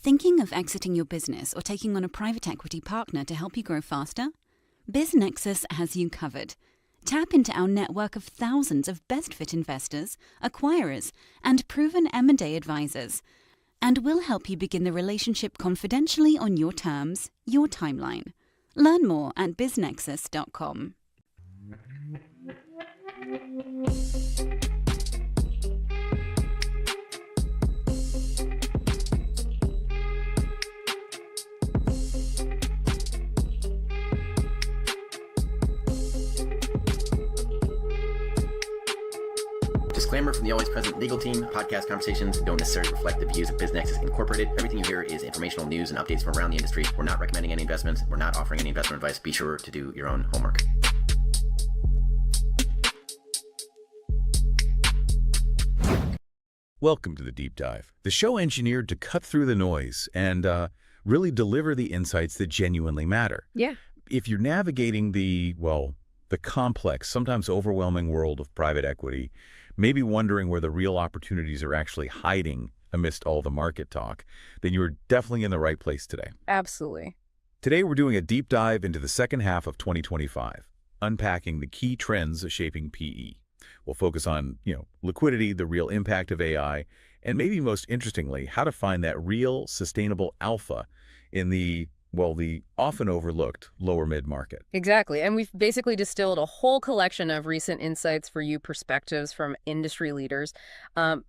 Thinking of exiting your business or taking on a private equity partner to help you grow faster? BizNexus has you covered. Tap into our network of thousands of best-fit investors, acquirers, and proven M&A advisors, and we'll help you begin the relationship confidentially on your terms, your timeline. Learn more at biznexus.com. Disclaimer from the always present legal team. Podcast conversations don't necessarily reflect the views of BizNexus Incorporated. Everything you hear is informational news and updates from around the industry. We're not recommending any investments. We're not offering any investment advice. Be sure to do your own homework. Welcome to The Deep Dive, the show engineered to cut through the noise and really deliver the insights that genuinely matter. Yeah. If you're navigating the complex, sometimes overwhelming world of private equity, maybe wondering where the real opportunities are actually hiding amidst all the market talk, then you're definitely in the right place today. Absolutely. Today, we're doing a deep dive into the second half of 2025, unpacking the key trends shaping PE. We'll focus on, liquidity, the real impact of AI, and maybe most interestingly, how to find that real sustainable alpha in the often overlooked lower mid-market. Exactly. And we've basically distilled a whole collection of recent insights for you, perspectives from industry leaders,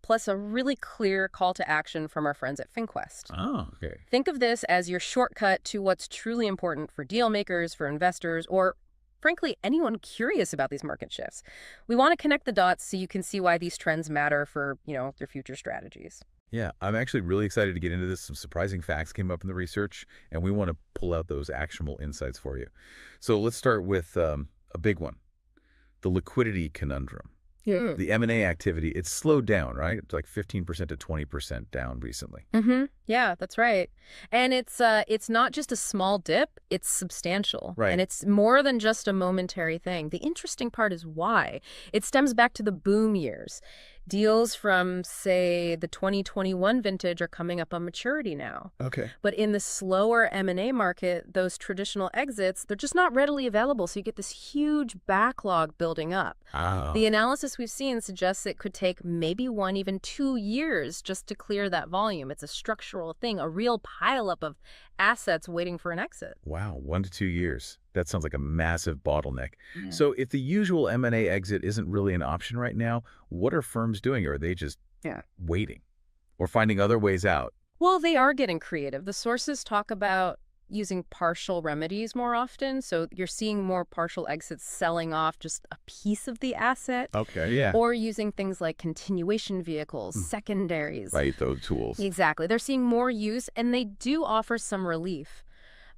plus a really clear call to action from our friends at Finquest. Oh, okay. Think of this as your shortcut to what's truly important for deal makers, for investors, or frankly, anyone curious about these market shifts. We want to connect the dots so you can see why these trends matter for, their future strategies. Yeah, I'm actually really excited to get into this. Some surprising facts came up in the research, and we want to pull out those actionable insights for you. So let's start with a big one, the liquidity conundrum. Yeah. The M&A activity, it's slowed down, right? It's like 15% to 20% down recently. Mm-hmm. Yeah, that's right. And it's not just a small dip, it's substantial. Right. And it's more than just a momentary thing. The interesting part is why. It stems back to the boom years. Deals from, say, the 2021 vintage are coming up on maturity now. Okay. But in the slower M&A market, those traditional exits, they're just not readily available. So you get this huge backlog building up. Oh. The analysis we've seen suggests it could take maybe 1, even 2 years just to clear that volume. It's a structural thing, a real pileup of assets waiting for an exit. Wow, 1 to 2 years. That sounds like a massive bottleneck. Yeah. So if the usual M&A exit isn't really an option right now, what are firms doing? Or are they just waiting or finding other ways out? Well, they are getting creative. The sources talk about using partial remedies more often. So you're seeing more partial exits selling off just a piece of the asset. Okay, yeah. Or using things like continuation vehicles, secondaries. Right, those tools. Exactly. They're seeing more use, and they do offer some relief.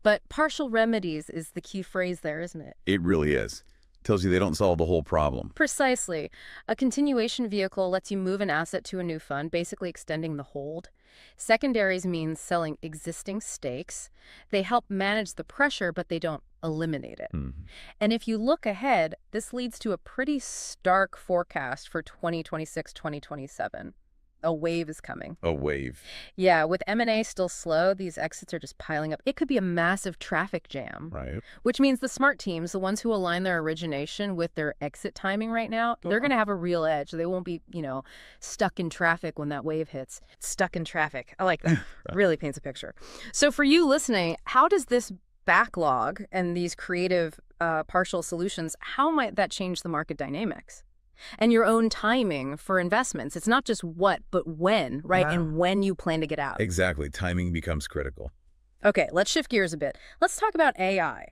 But partial remedies is the key phrase there, isn't it? It really is. Tells you they don't solve the whole problem. Precisely. A continuation vehicle lets you move an asset to a new fund, basically extending the hold. Secondaries means selling existing stakes. They help manage the pressure, but they don't eliminate it. Mm-hmm. And if you look ahead, this leads to a pretty stark forecast for 2026, 2027. A wave is coming. A wave. Yeah, with M&A still slow, these exits are just piling up. It could be a massive traffic jam. Right. Which means the smart teams, the ones who align their origination with their exit timing right now, they're going to have a real edge. They won't be, stuck in traffic when that wave hits. Stuck in traffic. I like that. Right. Really paints a picture. So for you listening, how does this backlog and these creative partial solutions, how might that change the market dynamics? And your own timing for investments. It's not just what, but when, right? Wow. And when you plan to get out. Exactly. Timing becomes critical. Okay, let's shift gears a bit. Let's talk about AI.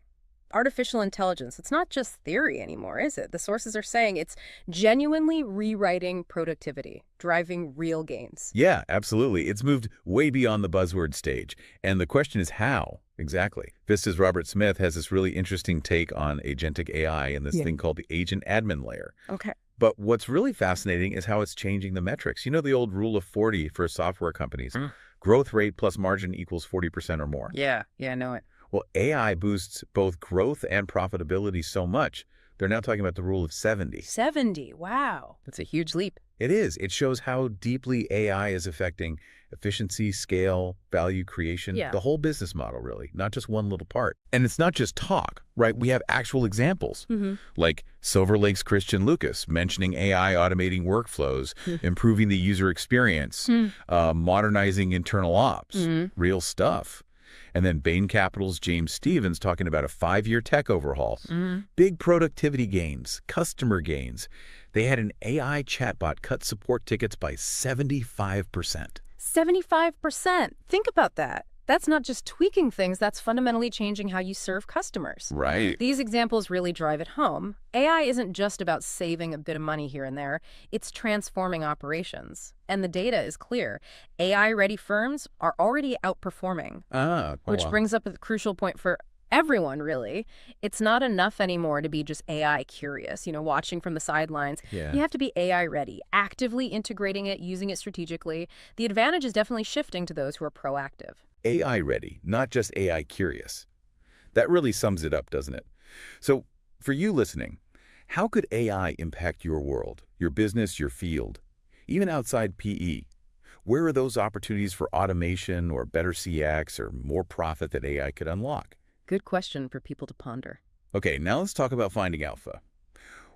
Artificial intelligence. It's not just theory anymore, is it? The sources are saying it's genuinely rewriting productivity, driving real gains. Yeah, absolutely. It's moved way beyond the buzzword stage. And the question is how? Exactly. Vista's Robert Smith has this really interesting take on agentic AI and this thing called the agent admin layer. Okay. But what's really fascinating is how it's changing the metrics. You know the old rule of 40 for software companies. Growth rate plus margin equals 40% or more. Yeah, I know it. Well, AI boosts both growth and profitability so much, they're now talking about the rule of 70. 70, wow. That's a huge leap. It is. It shows how deeply AI is affecting Efficiency, scale, value creation, Yeah. the whole business model, really, not just one little part. And it's not just talk, right? We have actual examples, like Silver Lake's Christian Lucas mentioning AI automating workflows, improving the user experience, modernizing internal ops, real stuff. And then Bain Capital's James Stevens talking about a 5-year tech overhaul. Big productivity gains, customer gains. They had an AI chatbot cut support tickets by 75%. 75%. Think about that. That's not just tweaking things, that's fundamentally changing how you serve customers. Right. These examples really drive it home. AI isn't just about saving a bit of money here and there, it's transforming operations. And the data is clear. AI-ready firms are already outperforming, which brings up a crucial point for everyone, really. It's not enough anymore to be just AI curious, watching from the sidelines. Yeah. You have to be AI ready, actively integrating it, using it strategically. The advantage is definitely shifting to those who are proactive. AI ready, not just AI curious. That really sums it up, doesn't it? So, for you listening, how could AI impact your world, your business, your field, even outside PE? Where are those opportunities for automation or better CX or more profit that AI could unlock? Good question for people to ponder. Okay, now let's talk about finding alpha.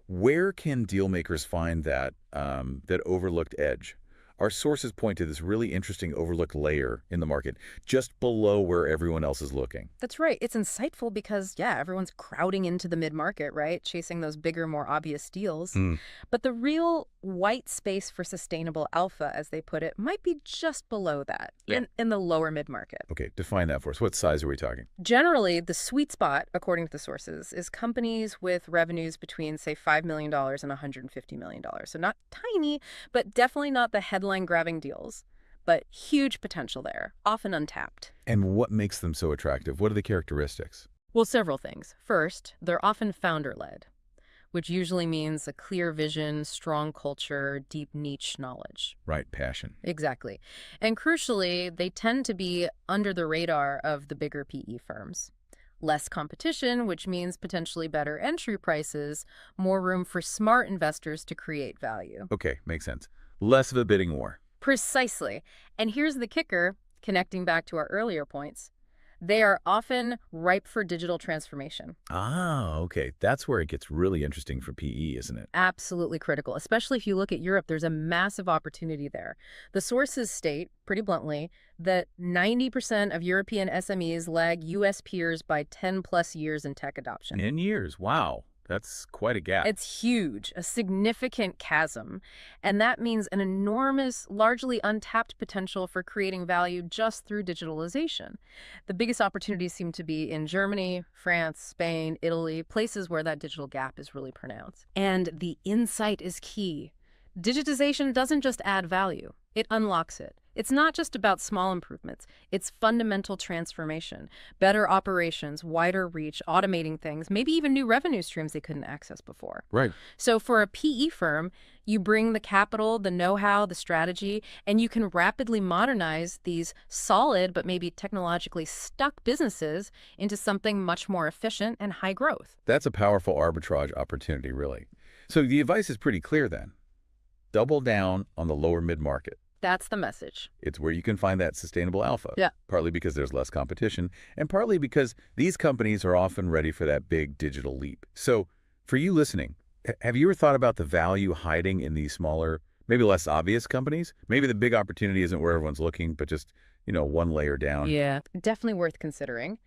Where can deal makers find that overlooked edge? Our sources point to this really interesting overlooked layer in the market, just below where everyone else is looking. That's right. It's insightful because, everyone's crowding into the mid-market, right? Chasing those bigger, more obvious deals. But the real white space for sustainable alpha, as they put it, might be just below that, in the lower mid-market. Okay, define that for us. What size are we talking? Generally, the sweet spot, according to the sources, is companies with revenues between, say, $5 million and $150 million. So not tiny, but definitely not the headline-grabbing deals. But huge potential there, often untapped. And what makes them so attractive? What are the characteristics? Well, several things. First, they're often founder-led, which usually means a clear vision, strong culture, deep niche knowledge. Right, passion. Exactly. And crucially, they tend to be under the radar of the bigger PE firms. Less competition, which means potentially better entry prices, more room for smart investors to create value. Okay, makes sense. Less of a bidding war. Precisely. And here's the kicker, connecting back to our earlier points. They are often ripe for digital transformation. Okay. That's where it gets really interesting for PE, isn't it? Absolutely critical. Especially if you look at Europe, there's a massive opportunity there. The sources state, pretty bluntly, that 90% of European SMEs lag U.S. peers by 10-plus years in tech adoption. 10 years. Wow. That's quite a gap. It's huge, a significant chasm. And that means an enormous, largely untapped potential for creating value just through digitalization. The biggest opportunities seem to be in Germany, France, Spain, Italy, places where that digital gap is really pronounced. And the insight is key. Digitization doesn't just add value, it unlocks it. It's not just about small improvements. It's fundamental transformation, better operations, wider reach, automating things, maybe even new revenue streams they couldn't access before. Right. So for a PE firm, you bring the capital, the know-how, the strategy, and you can rapidly modernize these solid but maybe technologically stuck businesses into something much more efficient and high growth. That's a powerful arbitrage opportunity, really. So the advice is pretty clear then. Double down on the lower mid-market. That's the message. It's where you can find that sustainable alpha. Yeah. Partly because there's less competition, and partly because these companies are often ready for that big digital leap. So for you listening, have you ever thought about the value hiding in these smaller, maybe less obvious companies? Maybe the big opportunity isn't where everyone's looking, but just, one layer down. Yeah, definitely worth considering.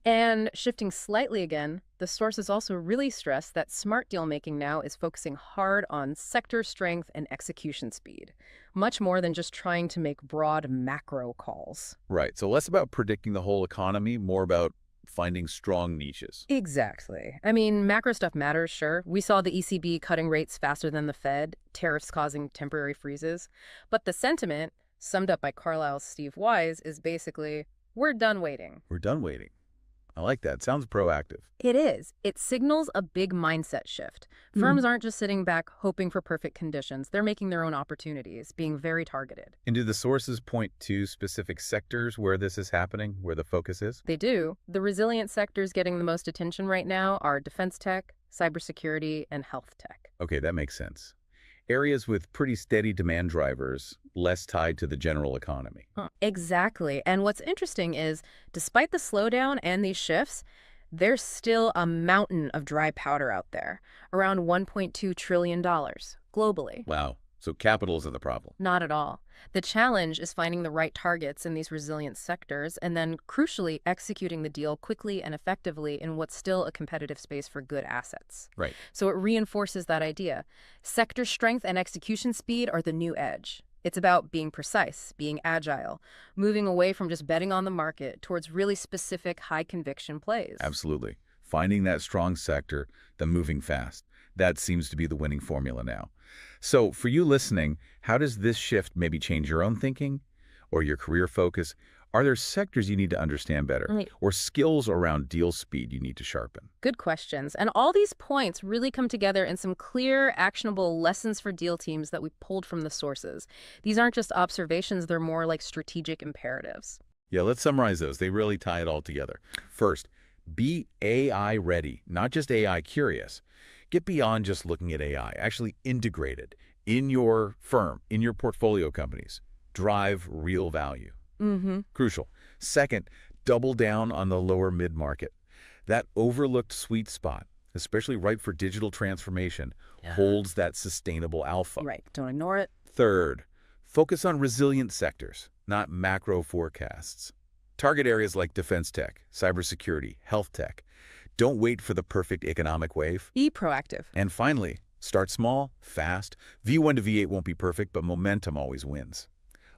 And shifting slightly again, the sources also really stress that smart deal making now is focusing hard on sector strength and execution speed, much more than just trying to make broad macro calls. Right. So less about predicting the whole economy, more about finding strong niches. Exactly. I mean, macro stuff matters, sure. We saw the ECB cutting rates faster than the Fed, tariffs causing temporary freezes. But the sentiment, summed up by Carlyle's Steve Wise, is basically, we're done waiting. We're done waiting. I like that. Sounds proactive. It is. It signals a big mindset shift. Firms aren't just sitting back hoping for perfect conditions. They're making their own opportunities, being very targeted. And do the sources point to specific sectors where this is happening, where the focus is? They do. The resilient sectors getting the most attention right now are defense tech, cybersecurity, and health tech. Okay, that makes sense. Areas with pretty steady demand drivers, less tied to the general economy. Exactly. And what's interesting is, despite the slowdown and these shifts, there's still a mountain of dry powder out there, around $1.2 trillion globally. Wow. So capital isn't the problem. Not at all. The challenge is finding the right targets in these resilient sectors and then, crucially, executing the deal quickly and effectively in what's still a competitive space for good assets. Right. So it reinforces that idea. Sector strength and execution speed are the new edge. It's about being precise, being agile, moving away from just betting on the market towards really specific, high-conviction plays. Absolutely. Finding that strong sector, then moving fast. That seems to be the winning formula now. So for you listening, how does this shift maybe change your own thinking or your career focus? Are there sectors you need to understand better or skills around deal speed you need to sharpen? Good questions. And all these points really come together in some clear, actionable lessons for deal teams that we pulled from the sources. These aren't just observations, they're more like strategic imperatives. Yeah, let's summarize those. They really tie it all together. First, be AI ready, not just AI curious. Get beyond just looking at AI. Actually integrate it in your firm, in your portfolio companies. Drive real value. Crucial. Second, double down on the lower mid-market. That overlooked sweet spot, especially ripe for digital transformation, holds that sustainable alpha. Right. Don't ignore it. Third, focus on resilient sectors, not macro forecasts. Target areas like defense tech, cybersecurity, health tech. Don't wait for the perfect economic wave. Be proactive. And finally, start small, fast. V1 to V8 won't be perfect, but momentum always wins.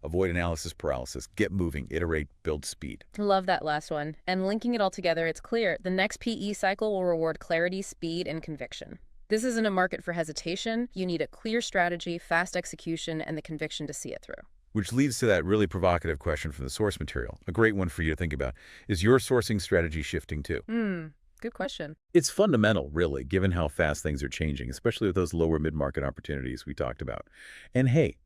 Avoid analysis paralysis. Get moving, iterate, build speed. Love that last one. And linking it all together, it's clear the next PE cycle will reward clarity, speed, and conviction. This isn't a market for hesitation. You need a clear strategy, fast execution, and the conviction to see it through. Which leads to that really provocative question from the source material. A great one for you to think about. Is your sourcing strategy shifting too? Good question. It's fundamental, really, given how fast things are changing, especially with those lower mid-market opportunities we talked about. And hey,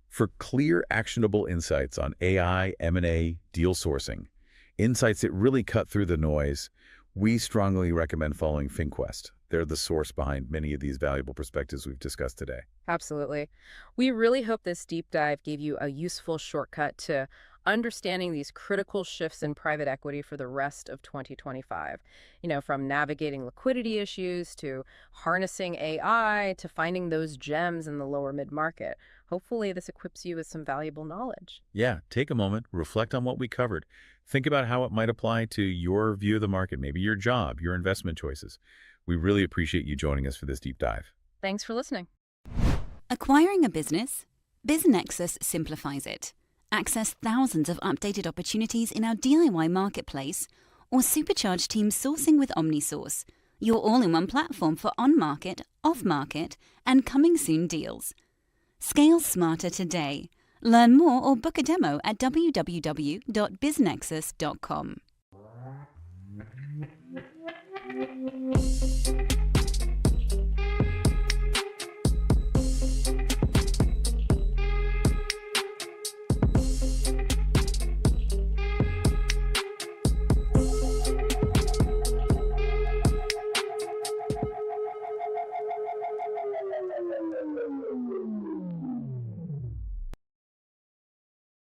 for clear, actionable insights on AI, M&A, deal sourcing, insights that really cut through the noise, we strongly recommend following Finquest. They're the source behind many of these valuable perspectives we've discussed today. Absolutely. We really hope this deep dive gave you a useful shortcut to understanding these critical shifts in private equity for the rest of 2025. From navigating liquidity issues to harnessing AI to finding those gems in the lower mid-market. Hopefully this equips you with some valuable knowledge. Yeah, take a moment, reflect on what we covered. Think about how it might apply to your view of the market, maybe your job, your investment choices. We really appreciate you joining us for this deep dive. Thanks for listening. Acquiring a business? BizNexus simplifies it. Access thousands of updated opportunities in our DIY marketplace or supercharge team sourcing with OmniSource, your all-in-one platform for on-market, off-market, and coming-soon deals. Scale smarter today. Learn more or book a demo at www.biznexus.com.